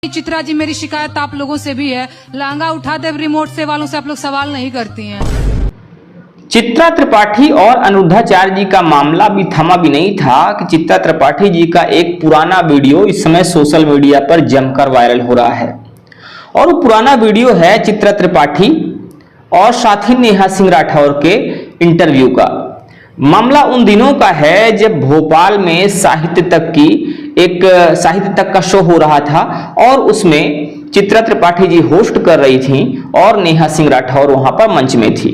चित्रा जी, मेरी शिकायत आप लोगों से भी है, लहंगा उठा दे रिमोट से वालों से आप लोग सवाल नहीं करती हैं। चित्रा त्रिपाठी और अनिरुद्धाचार्य जी का मामला भी थमा भी नहीं था कि चित्रा त्रिपाठी जी का एक पुराना वीडियो इस समय सोशल मीडिया पर जमकर वायरल हो रहा है। और वो पुराना वीडियो है चित्रा त्रिपाठी और साथी नेहा सिंह राठौर के इंटरव्यू का। मामला उन दिनों का है जब भोपाल में साहित्य तक का शो हो रहा था और उसमें चित्रा त्रिपाठी जी होस्ट कर रही थीं और नेहा सिंह राठौर वहां पर मंच में थी।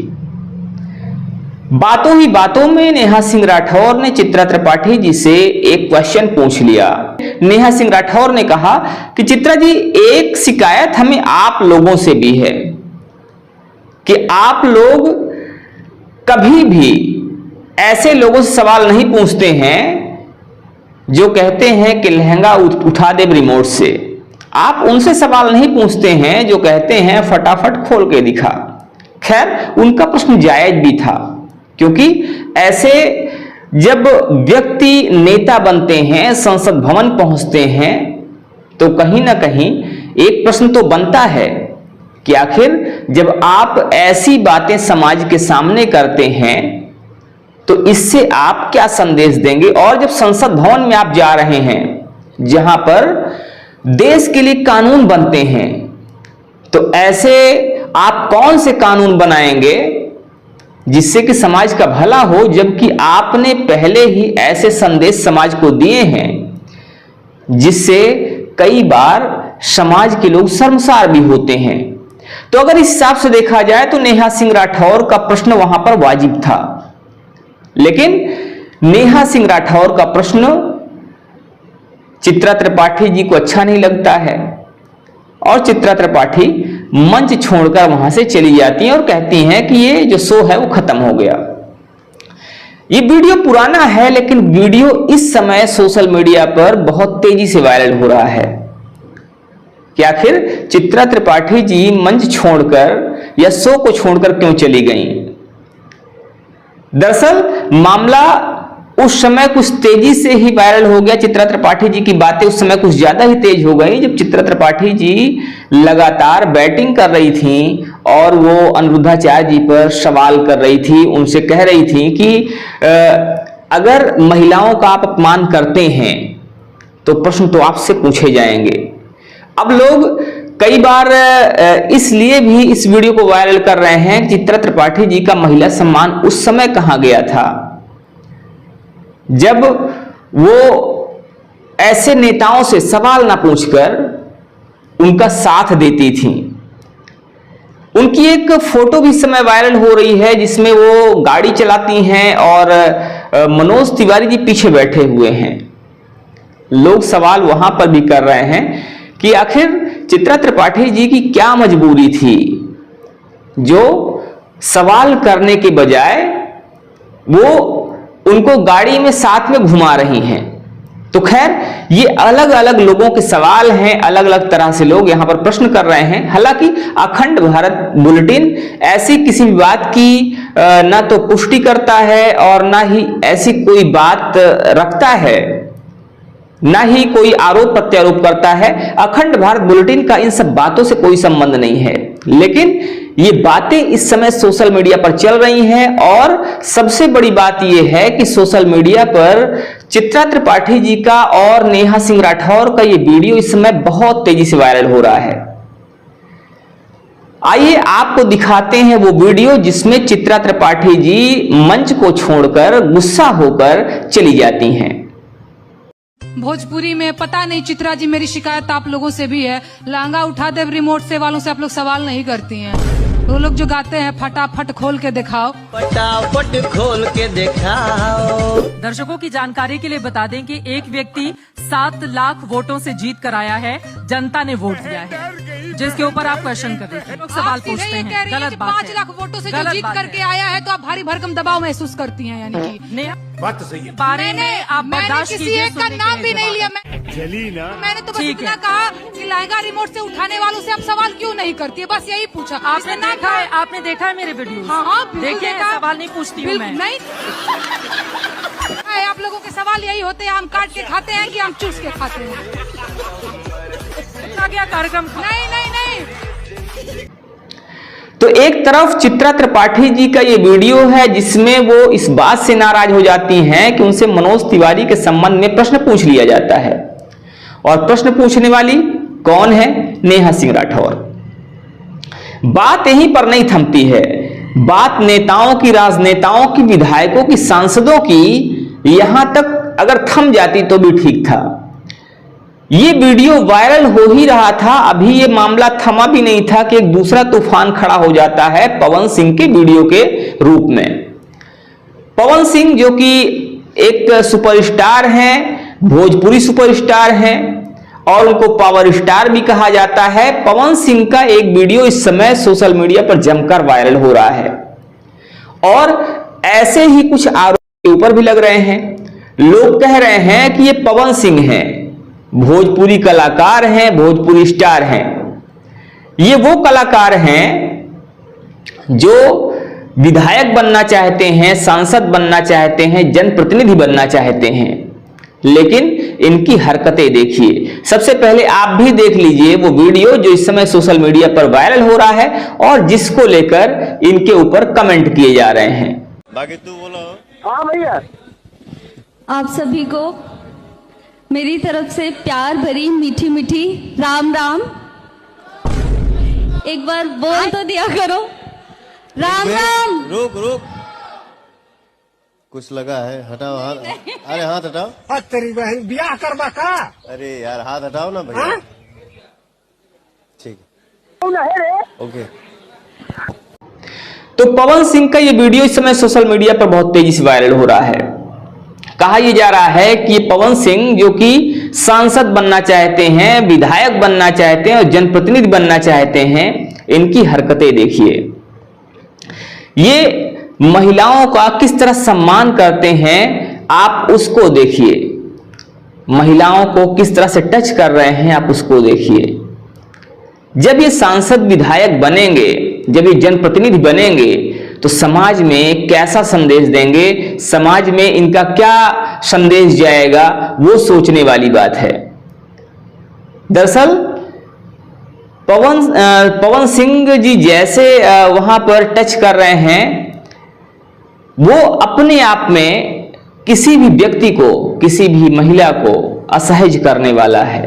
बातों ही बातों में नेहा सिंह राठौर ने चित्रा त्रिपाठी जी से एक क्वेश्चन पूछ लिया। नेहा सिंह राठौर ने कहा कि चित्रा जी, एक शिकायत हमें आप लोगों से भी है कि आप लोग कभी भी ऐसे लोगों से सवाल नहीं पूछते हैं जो कहते हैं कि लहंगा उठा दे रिमोट से। आप उनसे सवाल नहीं पूछते हैं जो कहते हैं फटाफट खोल के दिखा। खैर, उनका प्रश्न जायज भी था, क्योंकि ऐसे जब व्यक्ति नेता बनते हैं, संसद भवन पहुंचते हैं, तो कहीं ना कहीं एक प्रश्न तो बनता है कि आखिर जब आप ऐसी बातें समाज के सामने करते हैं तो इससे आप क्या संदेश देंगे। और जब संसद भवन में आप जा रहे हैं, जहां पर देश के लिए कानून बनते हैं, तो ऐसे आप कौन से कानून बनाएंगे जिससे कि समाज का भला हो, जबकि आपने पहले ही ऐसे संदेश समाज को दिए हैं जिससे कई बार समाज के लोग शर्मसार भी होते हैं। तो अगर इस हिसाब से देखा जाए तो नेहा सिंह राठौर का प्रश्न वहां पर वाजिब था, लेकिन नेहा सिंह राठौर का प्रश्न चित्रा त्रिपाठी जी को अच्छा नहीं लगता है और चित्रा त्रिपाठी मंच छोड़कर वहां से चली जाती हैं और कहती हैं कि ये जो शो है वो खत्म हो गया। ये वीडियो पुराना है, लेकिन वीडियो इस समय सोशल मीडिया पर बहुत तेजी से वायरल हो रहा है कि आखिर चित्रा त्रिपाठी जी मंच छोड़कर या शो को छोड़कर क्यों चली गई। दरअसल मामला उस समय कुछ तेजी से ही वायरल हो गया। चित्रा त्रिपाठी जी की बातें उस समय कुछ ज्यादा ही तेज हो गई जब चित्रा त्रिपाठी जी लगातार बैटिंग कर रही थी और वो अनिरुद्धाचार्य जी पर सवाल कर रही थी। उनसे कह रही थी कि अगर महिलाओं का आप अपमान करते हैं तो प्रश्न तो आपसे पूछे जाएंगे। अब लोग कई बार इसलिए भी इस वीडियो को वायरल कर रहे हैं कि चित्रा त्रिपाठी जी का महिला सम्मान उस समय कहां गया था जब वो ऐसे नेताओं से सवाल ना पूछकर उनका साथ देती थी। उनकी एक फोटो भी इस समय वायरल हो रही है जिसमें वो गाड़ी चलाती हैं और मनोज तिवारी जी पीछे बैठे हुए हैं। लोग सवाल वहां पर भी कर रहे हैं कि आखिर चित्रा त्रिपाठी जी की क्या मजबूरी थी जो सवाल करने के बजाय वो उनको गाड़ी में साथ में घुमा रही हैं। तो खैर, ये अलग अलग लोगों के सवाल हैं, अलग अलग तरह से लोग यहां पर प्रश्न कर रहे हैं। हालांकि अखंड भारत बुलेटिन ऐसी किसी भी बात की ना तो पुष्टि करता है और ना ही ऐसी कोई बात रखता है, ना ही कोई आरोप प्रत्यारोप करता है। अखंड भारत बुलेटिन का इन सब बातों से कोई संबंध नहीं है, लेकिन ये बातें इस समय सोशल मीडिया पर चल रही हैं और सबसे बड़ी बात यह है कि सोशल मीडिया पर चित्रा त्रिपाठी जी का और नेहा सिंह राठौर का ये वीडियो इस समय बहुत तेजी से वायरल हो रहा है। आइए आपको दिखाते हैं वो वीडियो जिसमें चित्रा त्रिपाठी जी मंच को छोड़कर गुस्सा होकर चली जाती हैं। भोजपुरी में पता नहीं चित्रा जी, मेरी शिकायत आप लोगों से भी है, लहंगा उठा दे रिमोट से वालों से आप लोग सवाल नहीं करती हैं। वो लोग जो गाते हैं फटाफट खोल के दिखाओ, फटाफट खोल के दिखाओ। दर्शकों की जानकारी के लिए बता दें कि एक व्यक्ति 7 लाख वोटों से जीत कर आया है। जनता ने वोट दिया है, जिसके ऊपर आप क्वेश्चन कर रहे थे, लोग सवाल पूछते हैं। गलत बात है। 5 लाख वोटों से जो जीत करके आया है तो आप भारी भरकम दबाव महसूस करती हैं, यानी कि बात तो सही है। बारे में आप बर्दाश्त किसी कीजिए, एक का नाम भी नहीं लिया। चली ना, मैंने तो बस ठीक इतना है। कहा कि लहंगा रिमोट से उठाने वालों से आप सवाल क्यों नहीं करती है, बस यही पूछा। आपने देखा है मेरे वीडियो? हाँ, बिल्कुल देखिए, देखा। सवाल नहीं पूछती हूँ मैं। नहीं आप लोगों के सवाल यही होते हैं, हम काट के खाते हैं कि हम चूस के खाते हैं। आ गया कार्यक्रम नहीं नहीं नहीं। तो एक तरफ चित्रा त्रिपाठी जी का ये वीडियो है जिसमें वो इस बात से नाराज हो जाती हैं कि उनसे मनोज तिवारी के संबंध में प्रश्न पूछ लिया जाता है, और प्रश्न पूछने वाली कौन है? नेहा सिंह राठौर। बात यहीं पर नहीं थमती है, बात नेताओं की, राजनेताओं की, विधायकों की, सांसदों की यहां तक अगर थम जाती तो भी ठीक था। ये वीडियो वायरल हो ही रहा था, अभी ये मामला थमा भी नहीं था कि एक दूसरा तूफान खड़ा हो जाता है पवन सिंह के वीडियो के रूप में। पवन सिंह जो कि एक सुपरस्टार हैं, भोजपुरी सुपरस्टार हैं और उनको पावर स्टार भी कहा जाता है। पवन सिंह का एक वीडियो इस समय सोशल मीडिया पर जमकर वायरल हो रहा है और ऐसे ही कुछ आरोप के ऊपर भी लग रहे हैं। लोग कह रहे हैं कि ये पवन सिंह हैं, भोजपुरी कलाकार हैं, भोजपुरी स्टार हैं। ये वो कलाकार हैं जो विधायक बनना चाहते हैं, सांसद बनना चाहते हैं, जनप्रतिनिधि बनना चाहते हैं, लेकिन इनकी हरकतें देखिए। सबसे पहले आप भी देख लीजिए वो वीडियो जो इस समय सोशल मीडिया पर वायरल हो रहा है और जिसको लेकर इनके ऊपर कमेंट किए जा रहे हैं। बाकी तू बोलो। हाँ भैया, आप सभी को मेरी तरफ से प्यार भरी मीठी मीठी राम राम। एक बार बोल तो दिया करो, राम राम। रुक रुक, कुछ लगा है, हटाओ हाथ। अरे हाथ हटाओ। तेरी बहन ब्याह करवा का? अरे यार हाथ हटाओ ना भैया। ठीक है, ओके। तो पवन सिंह का ये वीडियो इस समय सोशल मीडिया पर बहुत तेजी से वायरल हो रहा है। कहा यह जा रहा है कि पवन सिंह जो कि सांसद बनना चाहते हैं, विधायक बनना चाहते हैं और जनप्रतिनिधि बनना चाहते हैं, इनकी हरकतें देखिए। ये महिलाओं का किस तरह सम्मान करते हैं आप उसको देखिए, महिलाओं को किस तरह से टच कर रहे हैं आप उसको देखिए। जब ये सांसद विधायक बनेंगे, जब ये जनप्रतिनिधि बनेंगे तो समाज में कैसा संदेश देंगे, समाज में इनका क्या संदेश जाएगा, वो सोचने वाली बात है। दरअसल पवन सिंह जी जैसे वहां पर टच कर रहे हैं, वो अपने आप में किसी भी व्यक्ति को, किसी भी महिला को असहज करने वाला है।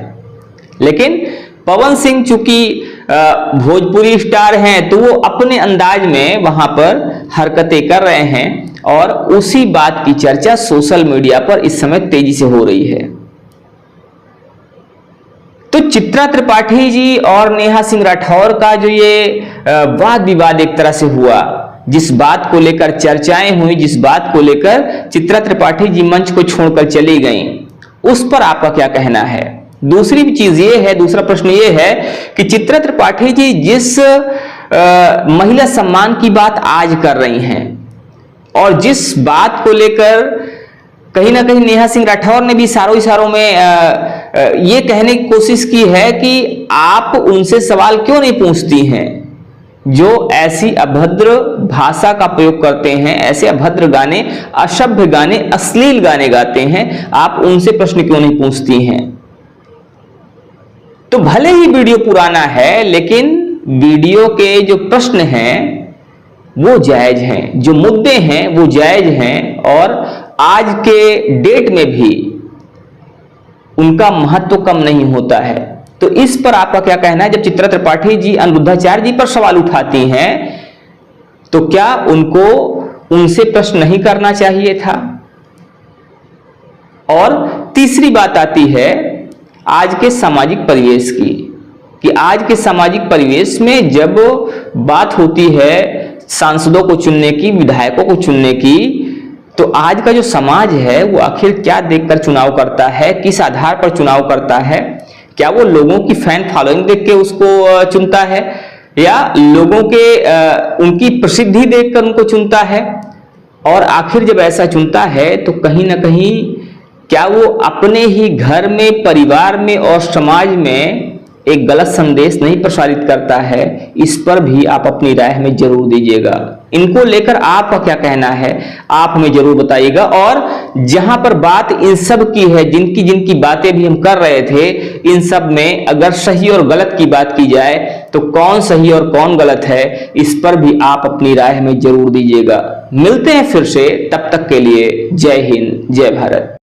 लेकिन पवन सिंह चूंकि भोजपुरी स्टार हैं तो वो अपने अंदाज में वहां पर हरकतें कर रहे हैं और उसी बात की चर्चा सोशल मीडिया पर इस समय तेजी से हो रही है। तो चित्रा त्रिपाठी जी और नेहा सिंह राठौर का जो ये वाद विवाद एक तरह से हुआ, जिस बात को लेकर चर्चाएं हुई, जिस बात को लेकर चित्रा त्रिपाठी जी मंच को छोड़कर चली गईं, उस पर आपका क्या कहना है? दूसरी चीज ये है, दूसरा प्रश्न ये है कि चित्रा त्रिपाठी जी जिस महिला सम्मान की बात आज कर रही हैं और जिस बात को लेकर कहीं ना कहीं नेहा सिंह राठौर ने भी इशारों में ये कहने की कोशिश की है कि आप उनसे सवाल क्यों नहीं पूछती हैं जो ऐसी अभद्र भाषा का प्रयोग करते हैं, ऐसे अभद्र गाने, असभ्य गाने, अश्लील गाने गाते हैं, आप उनसे प्रश्न क्यों नहीं पूछती हैं? तो भले ही वीडियो पुराना है लेकिन वीडियो के जो प्रश्न हैं वो जायज हैं, जो मुद्दे हैं वो जायज हैं और आज के डेट में भी उनका महत्व कम नहीं होता है। तो इस पर आपका क्या कहना है? जब चित्रा त्रिपाठी जी अनिरुद्धाचार्य जी पर सवाल उठाती हैं तो क्या उनको उनसे प्रश्न नहीं करना चाहिए था? और तीसरी बात आती है आज के सामाजिक परिवेश की, कि आज के सामाजिक परिवेश में जब बात होती है सांसदों को चुनने की, विधायकों को चुनने की, तो आज का जो समाज है वो आखिर क्या देखकर चुनाव करता है, किस आधार पर चुनाव करता है? क्या वो लोगों की फैन फॉलोइंग देख के उसको चुनता है या लोगों के उनकी प्रसिद्धि देखकर उनको चुनता है? और आखिर जब ऐसा चुनता है तो कहीं ना कहीं क्या वो अपने ही घर में, परिवार में और समाज में एक गलत संदेश नहीं प्रसारित करता है, इस पर भी आप अपनी राय हमें जरूर दीजिएगा। इनको लेकर आपका क्या कहना है आप हमें जरूर बताइएगा। और जहां पर बात इन सब की है, जिनकी जिनकी बातें भी हम कर रहे थे, इन सब में अगर सही और गलत की बात की जाए तो कौन सही और कौन गलत है, इस पर भी आप अपनी राय हमें जरूर दीजिएगा। मिलते हैं फिर से, तब तक के लिए जय हिंद, जय भारत।